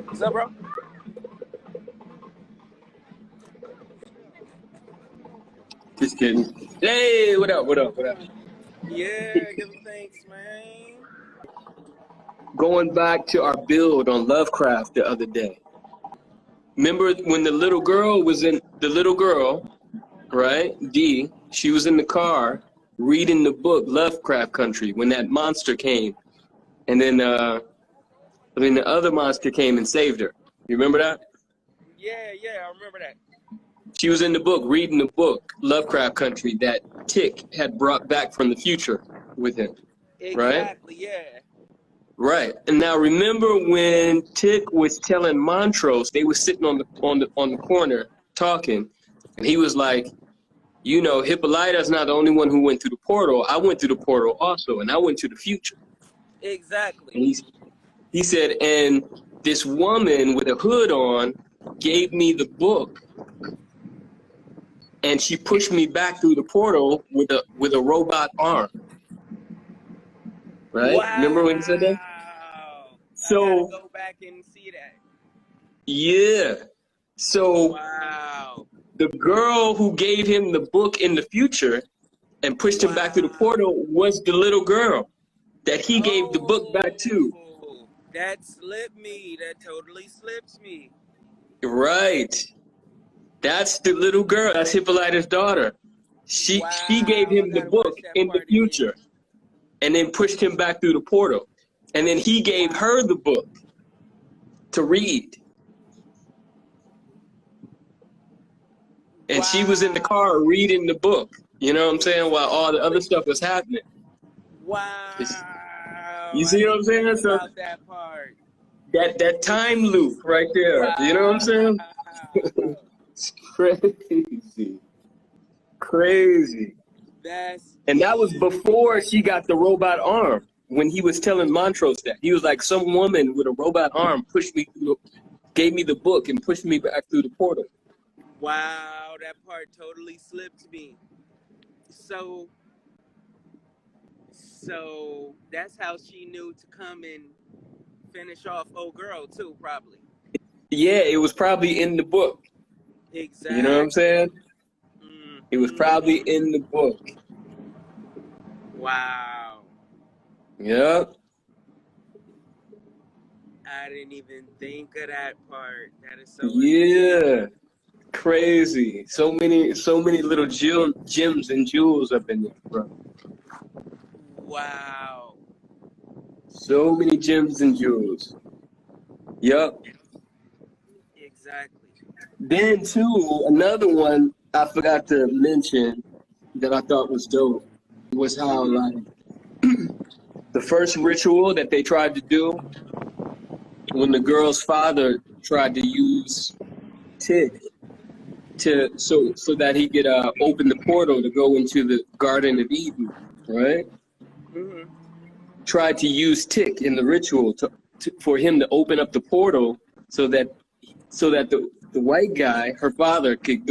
What's up, bro? Just kidding. Hey, what up? What up? What up? Yeah, give him thanks, man. Going back to our build on Lovecraft the other day. Remember when the little girl, right? D, she was in the car reading the book Lovecraft Country when that monster came. And then the other monster came and saved her. You remember that? Yeah, I remember that. She was in the book, reading the book, Lovecraft Country, that Tick had brought back from the future with him, right? Exactly, yeah. Right. And now remember when Tick was telling Montrose, they were sitting on the corner talking, and he was like, you know, Hippolyta's not the only one who went through the portal. I went through the portal also, and I went to the future. Exactly. And he said, and this woman with a hood on gave me the book, and she pushed me back through the portal with a robot arm. Right? Wow. Remember when he said that? So I gotta go back and see that. Yeah. So Wow. the girl who gave him the book in the future and pushed him back through the portal was the little girl that he gave the book back to. That slipped me. That totally slips me. Right. That's the little girl. That's Hippolyta's daughter. She gave him the book in the future and then pushed him back through the portal. And then he gave her the book to read. And she was in the car reading the book. You know what I'm saying? While all the other stuff was happening. Wow. You see what I'm saying? So that part. That time loop right there. Wow. You know what I'm saying? It's crazy. Crazy. And that was before she got the robot arm. When he was telling Montrose that. He was like, some woman with a robot arm pushed me through, gave me the book and pushed me back through the portal. Wow, that part totally slipped me. So that's how she knew to come and finish off old girl too, probably. Yeah, it was probably in the book. Exactly. You know what I'm saying? Mm-hmm. It was probably in the book. Wow. Yep. I didn't even think of that part. That is so amazing. Crazy. So many little gems and jewels up in there, bro. Wow. So many gems and jewels. Yep. Exactly. Then too, another one I forgot to mention that I thought was dope was how like the first ritual that they tried to do when the girl's father tried to use Tick so that he could open the portal to go into the Garden of Eden, right? Mm-hmm. Tried to use Tick in the ritual for him to open up the portal so that the white guy, her father, could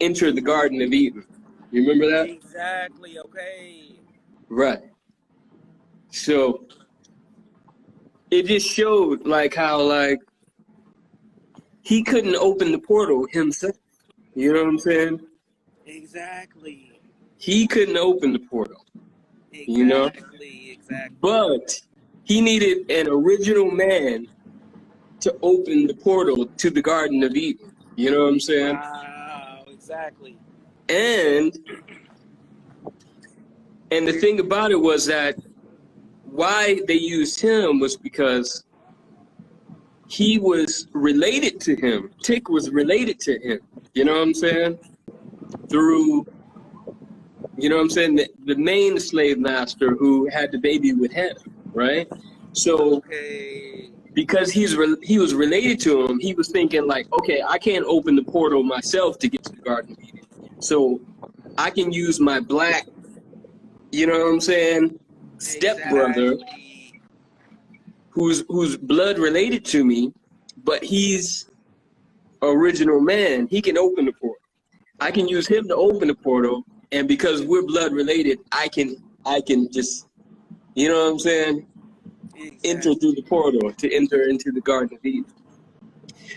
enter the Garden of Eden. You remember that? Exactly. Okay. Right. So it just showed like how like he couldn't open the portal himself. You know what I'm saying? Exactly. He couldn't open the portal. Exactly. You know? Exactly. But he needed an original man to open the portal to the Garden of Eden. You know what I'm saying? Wow, exactly. And the thing about it was that why they used him was because he was related to him. Tick was related to him. You know what I'm saying? Through, you know what I'm saying, the main slave master who had the baby with Hannah, right? So because he was related to him, he was thinking like, okay, I can't open the portal myself to get to the Garden of Eden. So I can use my black, you know what I'm saying, stepbrother, who's blood related to me, but he's original man. He can open the portal. I can use him to open the portal, and because we're blood related, I can just, you know what I'm saying, enter through the portal to enter into the Garden of Eden.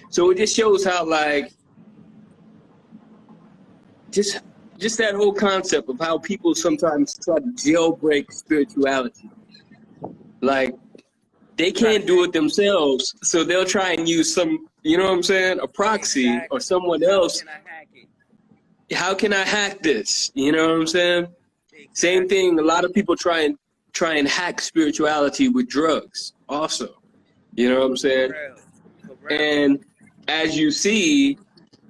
So it just shows how, like, just that whole concept of how people sometimes try to jailbreak spirituality. Like, they can't do it themselves, so they'll try and use some, you know what I'm saying, a proxy or someone else. How can I hack this? You know what I'm saying? Same thing. A lot of people try and hack spirituality with drugs also. You know what I'm saying? And as you see,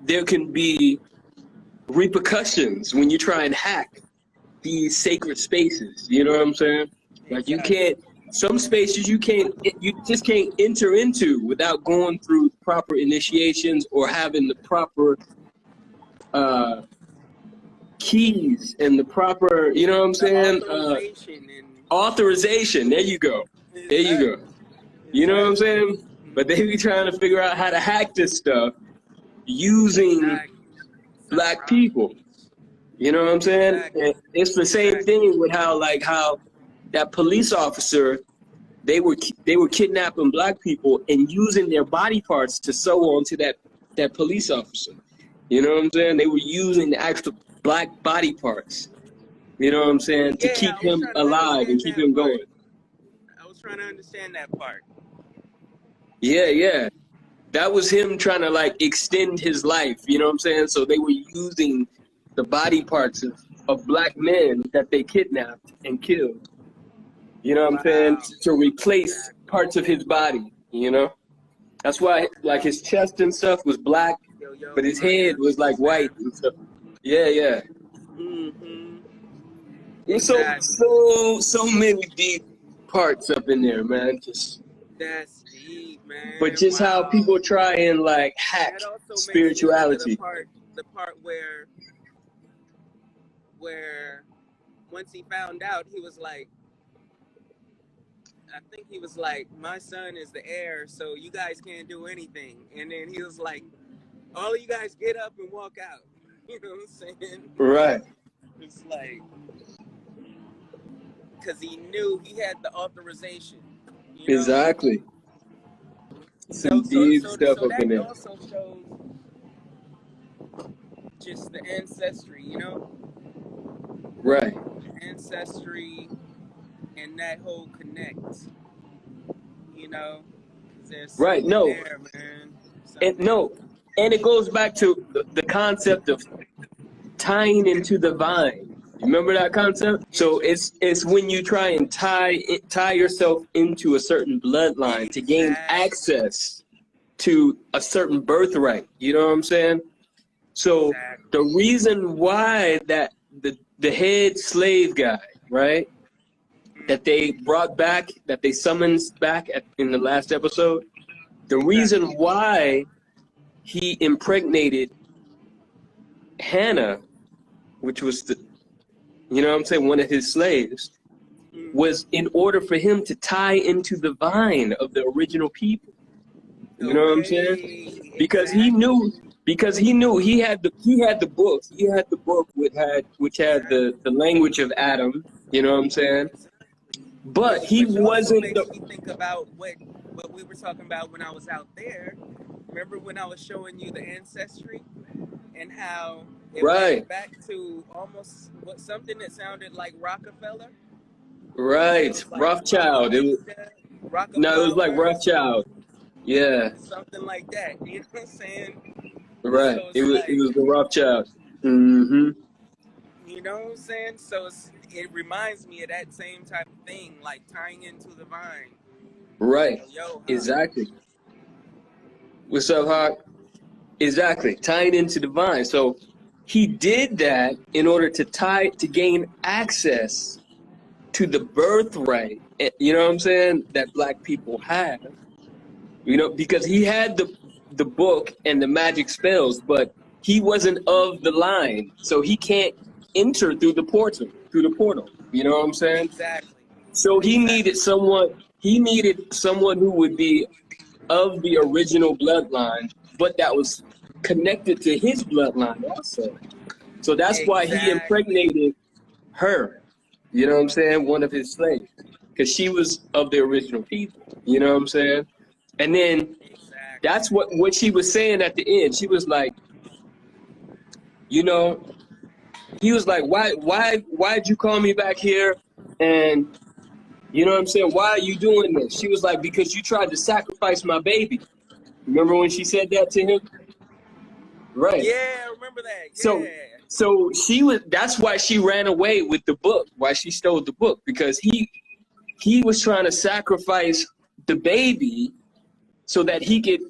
there can be repercussions when you try and hack these sacred spaces. You know what I'm saying? Like, you can't, some spaces you just can't enter into without going through proper initiations or having the proper keys and the proper, you know what I'm saying? Authorization. There you go. There you go. You know what I'm saying? But they be trying to figure out how to hack this stuff using black people. You know what I'm saying? And it's the same thing with how that police officer, they were kidnapping black people and using their body parts to sew onto that police officer. You know what I'm saying? They were using the actual black body parts. You know what I'm saying? To keep him alive and keep him going. I was trying to understand that part. Yeah. That was him trying to, like, extend his life. You know what I'm saying? So they were using the body parts of black men that they kidnapped and killed. You know what I'm saying? To replace parts of his body, you know? That's why, like, his chest and stuff was black, but his head was, like, white and stuff. Yeah. Mm-hmm. There's so many deep parts up in there, man. That's deep, man. But just how people try and, like, hack spirituality. The part where once he found out, he was like, I think he was like, my son is the heir, so you guys can't do anything. And then he was like, all of you guys get up and walk out. You know what I'm saying? Right. It's like, because he knew he had the authorization. You know? Exactly. Some deep stuff up in there. That also shows just the ancestry, you know? Right. Ancestry and that whole connect, you know? There's right. No. There, man. And it goes back to the concept of tying into the vine. You remember that concept? So it's when you try and tie yourself into a certain bloodline to gain access to a certain birthright. You know what I'm saying? So the reason why that the head slave guy, right, that they brought back, that they summoned back in the last episode, the reason why he impregnated Hannah, which was you know what I'm saying, one of his slaves, was in order for him to tie into the vine of the original people. You know what I'm saying? Because he knew he had the book. He had the book which had the language of Adam. You know what I'm saying? But he wasn't. Makes me think about what we were talking about when I was out there. Remember when I was showing you the ancestry and how it went back to almost something that sounded like Rockefeller? Right, like Rothschild. It was like Rothschild. Yeah. Something like that. You know what I'm saying? Right. So it was the Rothschild. Mm-hmm. You know what I'm saying? So it reminds me of that same type of thing, like tying into the vine. Right. Exactly. What's up, Hawk? Exactly. Tying into the vine. So he did that in order to gain access to the birthright, you know what I'm saying, that black people have. You know, because he had the book and the magic spells, but he wasn't of the line, so he can't enter through the portal. You know what I'm saying? Exactly. So he needed someone who would be of the original bloodline, but that was connected to his bloodline also. So that's why he impregnated her. You know what I'm saying? One of his slaves. because she was of the original people. You know what I'm saying? And then that's what she was saying at the end. She was like, you know, he was like, why'd you call me back here? And you know what I'm saying? Why are you doing this? She was like, because you tried to sacrifice my baby. Remember when she said that to him? Right. Yeah, I remember that. Yeah. So that's why she ran away with the book, why she stole the book, because he was trying to sacrifice the baby so that he could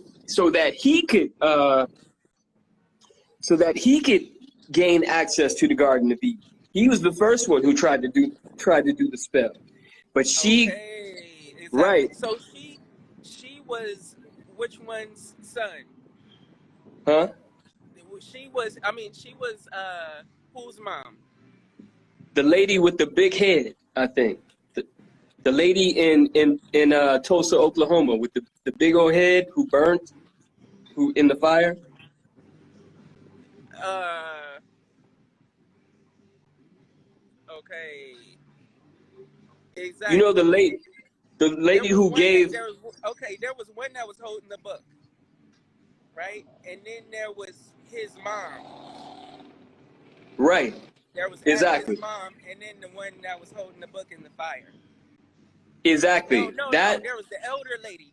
gain access to the Garden of Eden. He was the first one who tried to do the spell. But she right. So she was which one's son? Huh? She was whose mom? The lady with the big head, I think. The lady in Tulsa, Oklahoma, with the big old head who in the fire. Okay. Exactly. You know the lady who gave. There was one that was holding the book, right? And then there was his mom. Right. There was exactly his mom, and then the one that was holding the book in the fire. Exactly. No, there was the elder lady.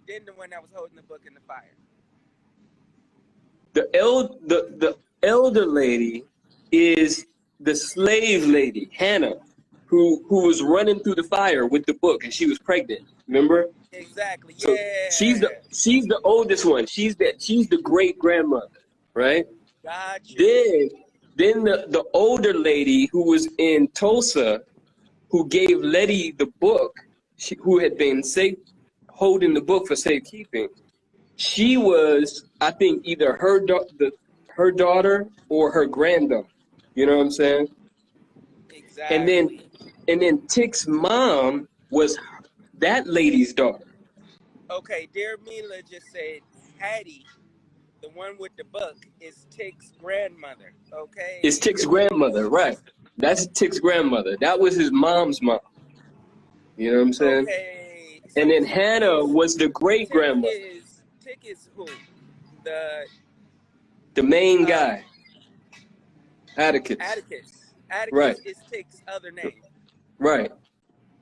Then the one that was holding the book in the fire. The elder lady is the slave lady, Hannah, who was running through the fire with the book, and she was pregnant. Remember? Exactly. So yeah. she's the oldest one. She's the great grandmother, right? Gotcha. Then the older lady who was in Tulsa, who gave Letty the book, who had been holding the book for safekeeping, she was, I think, either her daughter or her granddaughter. You know what I'm saying? Exactly. And then Tick's mom was that lady's daughter. Okay, dear Mila just said Hattie, the one with the book, is Tick's grandmother. Okay. It's Tick's grandmother, right? That's Tick's grandmother. That was his mom's mom. You know what I'm saying? Okay. So and then Hannah was the great grandmother. Tick is who? The main guy. Atticus. Atticus right. is Tick's other name. Right.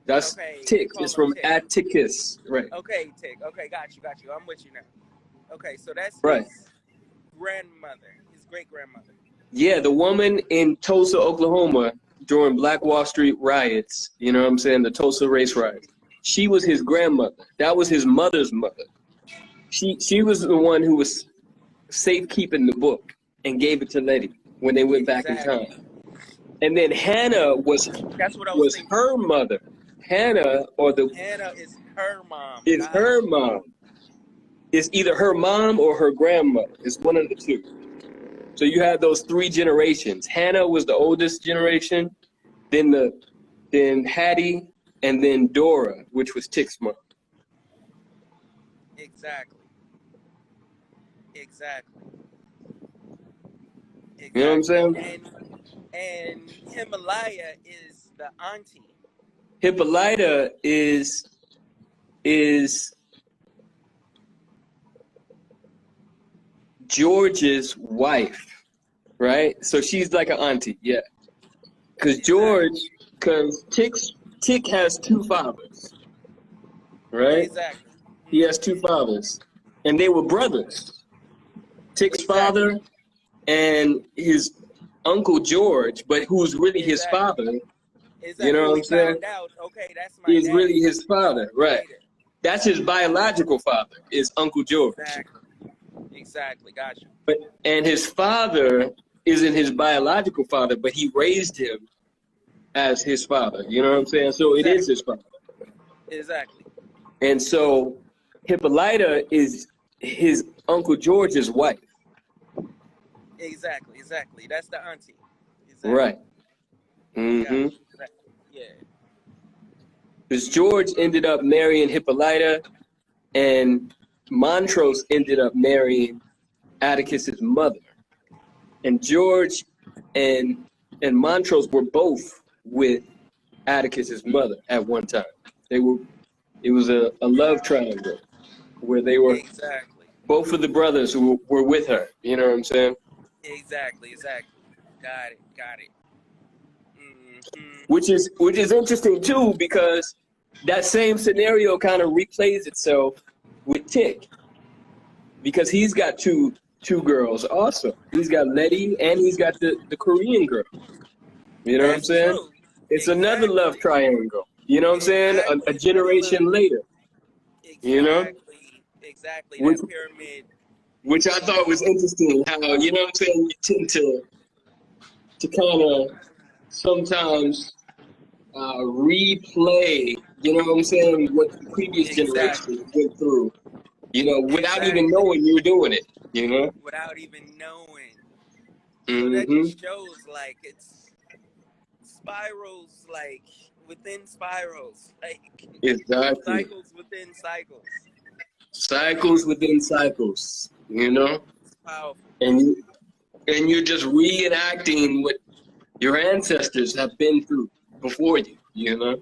That's Tick. It's from Tick. Atticus. Right. Okay, Tick. Okay, got you. I'm with you now. Okay, so that's right. His grandmother, his great grandmother. Yeah, the woman in Tulsa, Oklahoma during Black Wall Street riots, you know what I'm saying, the Tulsa race riots. She was his grandmother. That was his mother's mother. She was the one who was safekeeping the book and gave it to Letty when they went back in time. And then Hannah was her mother. Hannah is her mom. Is her mom. It's either her mom or her grandmother. It's one of the two. So you have those three generations. Hannah was the oldest generation, then Hattie, and then Dora, which was Tick's mom. Exactly. You know what I'm saying? And Himalaya is the auntie. Hippolyta is George's wife, right? So she's like an auntie, yeah. Because Tick has two fathers, right? Exactly. He has two fathers, and they were brothers. Tick's father and his Uncle George, but who's really his father. You know what I'm saying? That's my He's dad. really his father, right? That's his biological father, is Uncle George. Exactly. Gotcha. And his father isn't his biological father, but he raised him as his father. You know what I'm saying? So it is his father. Exactly. And so Hippolyta is his Uncle George's wife. Exactly. That's the auntie. Exactly. Right. Mm-hmm. Yeah. Because George ended up marrying Hippolyta, and Montrose ended up marrying Atticus's mother. And George and Montrose were both with Atticus's mother at one time. It was a love triangle where they were, exactly. both of the brothers who were with her. You know what I'm saying? Exactly. Got it. Mm-hmm. Which is interesting too, because that same scenario kind of replays itself with Tick, because he's got two girls also. He's got Letty and he's got the Korean girl. You know what I'm That's saying? true. It's another love triangle. You know what I'm saying? A generation later. Exactly. You know? Exactly. Which, That pyramid. which I thought was interesting. How, you know what I'm saying? You tend to kind of sometimes replay, you know what I'm saying, what the previous Exactly. generation went through, you know, without even Exactly. knowing you were doing it, you know? Without even knowing. So that Mm-hmm. just shows like it's spirals, like within spirals, like Exactly. cycles within cycles. Cycles within cycles, you know? It's powerful. And you're just reenacting what your ancestors have been through before you, you know?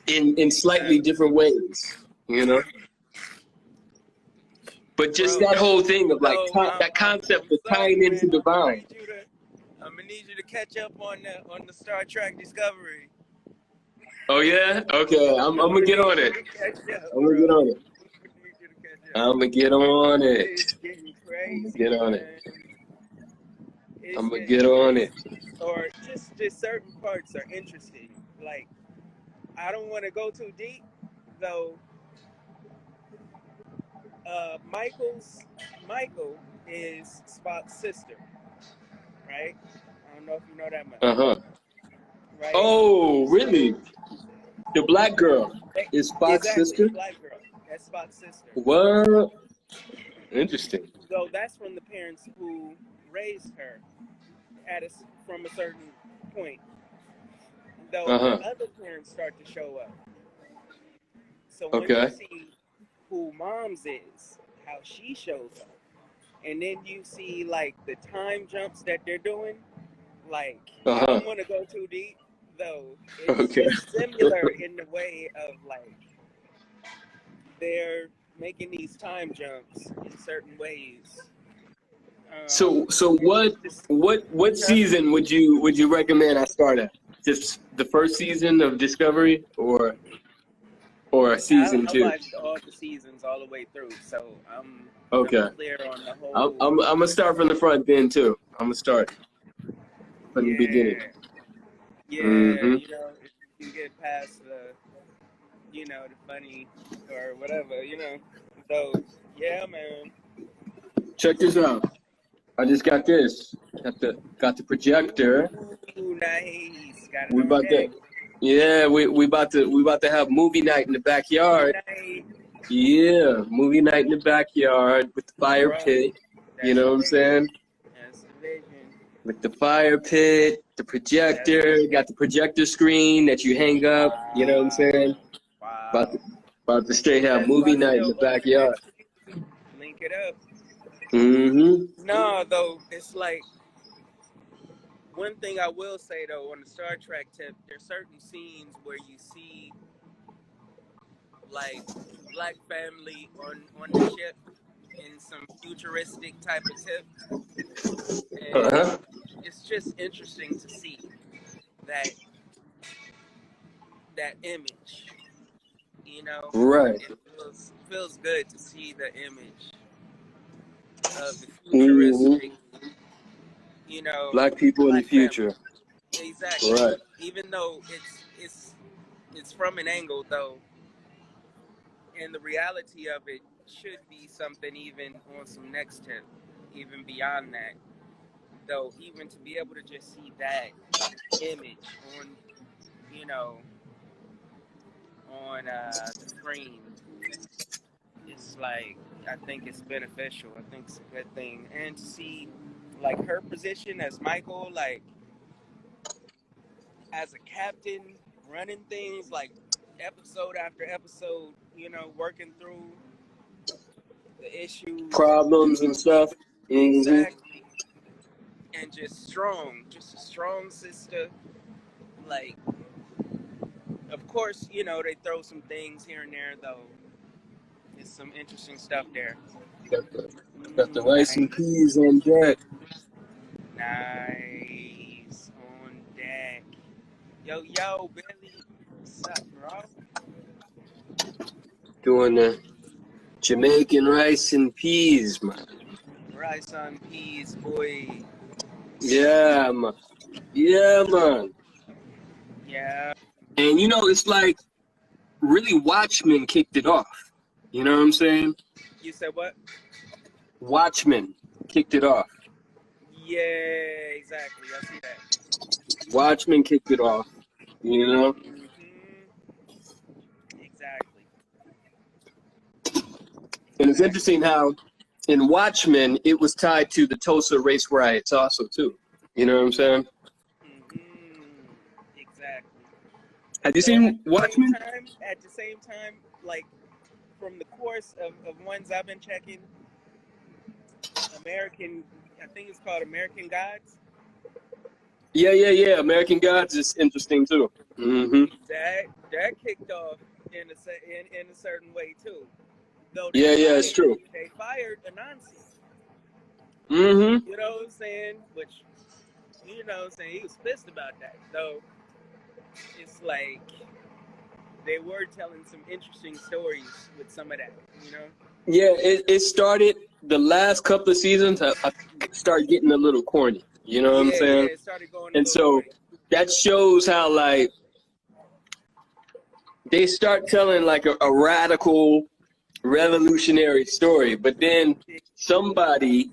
In slightly different ways, you know? But just Bro, that whole thing of like so that concept of sorry, tying into man. divine. I'm gonna need you to catch up on the Star Trek Discovery. Oh yeah? Okay, I'm gonna get on it. I'm gonna get on it. I'm gonna get on it. It's getting I'm gonna crazy, get on man. it. I'm gonna get on it. Or just certain parts are interesting. Like, I don't want to go too deep, though. Michael is Spock's sister, right? I don't know if you know that much. Uh-huh. Right? Oh, really? The black girl is Spock's sister? The black girl. That's Spock's sister. What? Interesting. So that's from the parents who raised her from a certain point. Though the other parents start to show up. So when you see who Mom's is, how she shows up, and then you see like the time jumps that they're doing, like I don't want to go too deep, though. It's similar in the way of like they're making these time jumps in certain ways. So what season would you recommend I start at? Just the first season of Discovery, or season 2? I watched all the seasons all the way through, so I'm clear on the whole. I'm gonna start from the front then too. I'm gonna start from the beginning. Yeah, you know, if you get past the funny or whatever, So yeah, man. Check this out. I just got this. Got the projector. Ooh, nice. Got it we about to. Yeah, we about to have movie night in the backyard. Yeah, movie night in the backyard with the fire pit. You know what I'm saying? That's the vision. With the fire pit, the projector, got the projector screen that you hang up. You know what I'm saying? Wow. About to straight have movie night in the backyard. Link it up. Mm-hmm. No, though, it's like one thing I will say though on the Star Trek tip, there's certain scenes where you see like black family on the ship in some futuristic type of tip. And it's just interesting to see that image. You know? Right. It feels good to see the image of the futuristic, black people in the future. Family. Exactly. Right. Even though it's from an angle though, and the reality of it should be something even on some next tip, even beyond that. Though, even to be able to just see that image on, on the screen, it's like, I think it's beneficial. I think it's a good thing. And to see, like, her position as Michael, like, as a captain, running things, like, episode after episode, working through the issues. Problems and stuff. Exactly. And just a strong sister. Like, Of course, you know, they throw some things here and there, though. There's some interesting stuff there. Got the rice and peas on deck. Nice. On deck. Yo, Billy. What's up, bro? Doing the Jamaican rice and peas, man. Rice on peas, boy. Yeah, man. Yeah, man. Yeah. And you know, it's like really Watchmen kicked it off. You know what I'm saying? You said what? Watchmen kicked it off. Yeah, exactly. I see that. Watchmen kicked it off. You know? Exactly. And it's interesting how in Watchmen, it was tied to the Tulsa race riots also, too. You know what I'm saying? Exactly. Have you seen Watchmen? At the same time, like, from the course of ones I've been checking, I think it's called American Gods. Yeah. American Gods is interesting, too. That kicked off in a certain way, too. Though it's true. They fired Anansi. Mm-hmm. You know what I'm saying? Which, you know what I'm saying, he was pissed about that. So it's like they were telling some interesting stories with some of that, you know? Yeah, it started, the last couple of seasons, I started getting a little corny. You know what I'm saying? Yeah, it started going and so corny. That shows how, like, they start telling, like, a radical, revolutionary story, but then somebody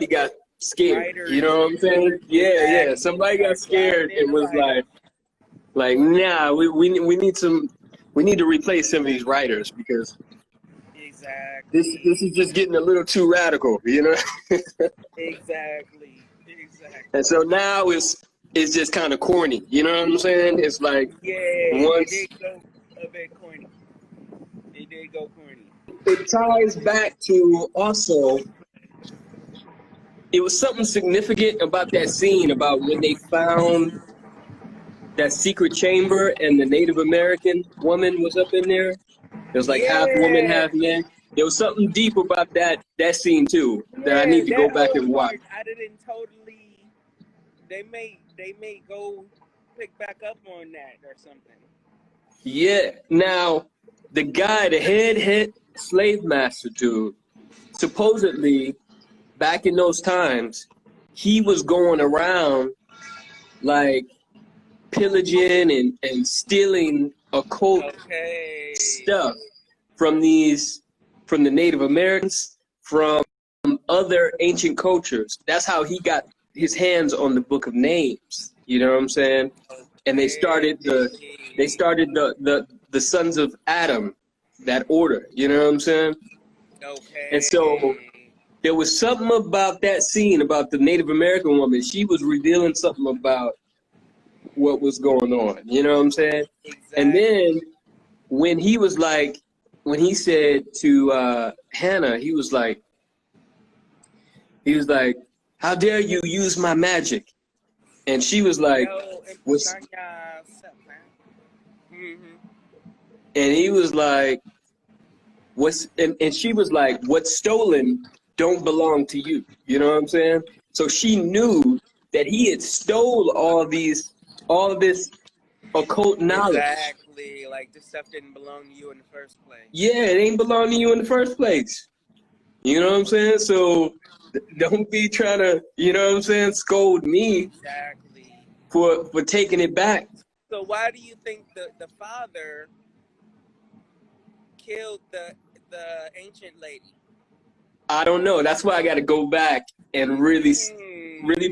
got scared. Writers, you know what I'm saying? Yeah. Somebody got scared and was like, nah, we need to replace some of these writers because this is just getting a little too radical, you know? Exactly. And so now it's just kind of corny, you know what I'm saying? It's like it did go a bit corny. It did go corny. It ties back to also, it was something significant about that scene about when they found that secret chamber and the Native American woman was up in there. It was like half woman, half man. There was something deep about that scene too that I need to go back and watch. I didn't totally. They may go pick back up on that or something. Yeah. Now, the guy, the head slave master dude, supposedly back in those times, he was going around like pillaging and stealing occult stuff from the Native Americans, from other ancient cultures. That's how he got his hands on the Book of Names. You know what I'm saying? And they started the sons of Adam, that order. You know what I'm saying? And so there was something about that scene about the Native American woman. She was revealing something about what was going on. You know what I'm saying? And then when he said to Hannah, he was like, how dare you use my magic? And she was like, and he was like, and she was like, what's stolen don't belong to you. You know what I'm saying? So she knew that he had stole all this occult knowledge. Exactly. Like, this stuff didn't belong to you in the first place. Yeah, it ain't belong to you in the first place. You know what I'm saying? So don't be trying to, you know what I'm saying, scold me for taking it back. So why do you think the father killed the ancient lady? I don't know. That's why I got to go back and really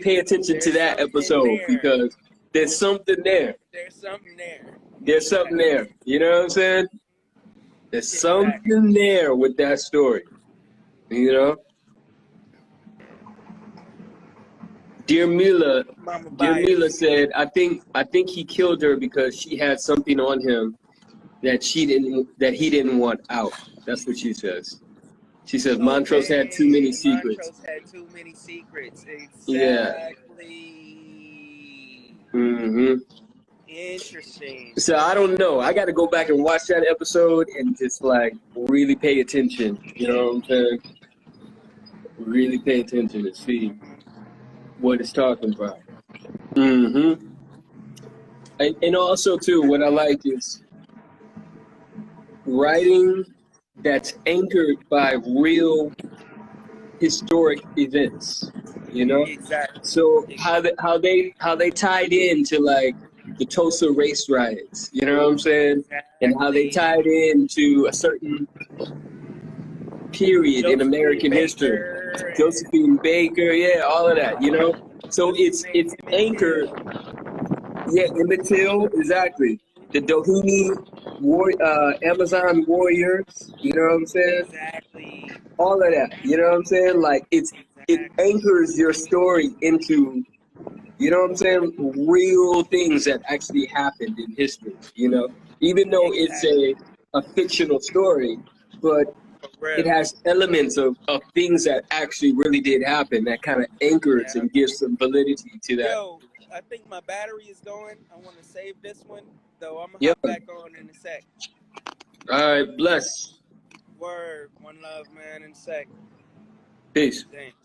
pay attention to that episode because there's something there. There's something there. There's something there. You know what I'm saying? There's something there with that story. You know? Dear Mila said, I think he killed her because she had something on him that he didn't want out. That's what she says. She says Montrose had too many secrets. Montrose had too many secrets. Exactly. Yeah. Mm-hmm. Interesting. Interesting. So I don't know. I got to go back and watch that episode and just like really pay attention. You know what I'm saying? Really pay attention and see what it's talking about. Mm-hmm. And also too, what I like is writing that's anchored by real historic events. You know, Exactly. so how they tied into like the Tulsa race riots. You know what I'm saying? And how they tied into a certain period in American history. Josephine Baker, yeah, all of that. You know, so it's anchored. Yeah, Emmett Till, exactly. The Amazon warriors, you know what I'm saying? Exactly. All of that, you know what I'm saying? Like it anchors your story into, you know what I'm saying, real things that actually happened in history, you know? Even though it's a fictional story, but it has elements of things that actually really did happen that kind of anchors and gives some validity to that. Yo, I think my battery is going. I want to save this one, though. I'm gonna hop back on in a sec. All right, bless. Word, one love, man. In a sec. Peace. Thanks.